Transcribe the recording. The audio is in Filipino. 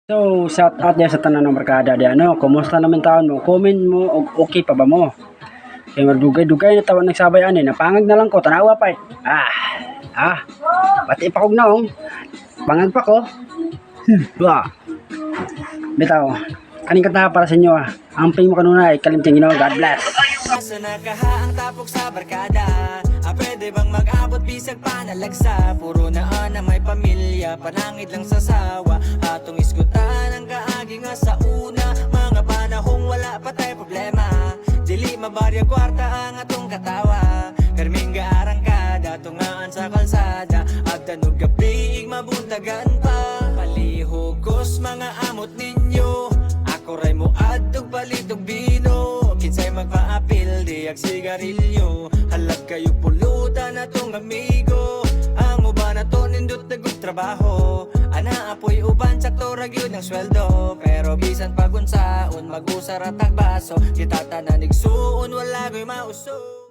So, shout out niya sa tanan ng barkada di ano, kumusta naman taon mo? Comment mo og okay pa ba mo? Kay magdugay-dugay na tawon nagsabay ani, napangag na lang ko tanawa pa. Pati pa kog naong. Pangag pa ko. Ba. Bitaw. Kaning kanta para sa inyo ah. Amping mo kanunay, kalimting Ginoo. God bless. Sa nakahaang tapok sa barkada, pwede bang mag-abot bisag panalagsa? Puro na may pamilya, panangid lang sa sawa. Atong isgutan ang kaagi nga sa una, mga panahong wala pa tay problema. Dili mabarya kwarta ang atong katawa, karming gaarangkada, tungaan sa kalsada. At tanog gabi mabuntagan pa, palihugos mga amot ninyo. Ako ray mo adtog balitog bino, kinsay magpaapil diag sigarilyo. Halag kayo pulutan atong amigo, ang uban na to nindot nagug trabaho. Ana apoy uban sakto ra gyud ang sweldo, pero bisan pagunsaon mag-usara tag baso. Kita tanan igsuon wala goy mauso.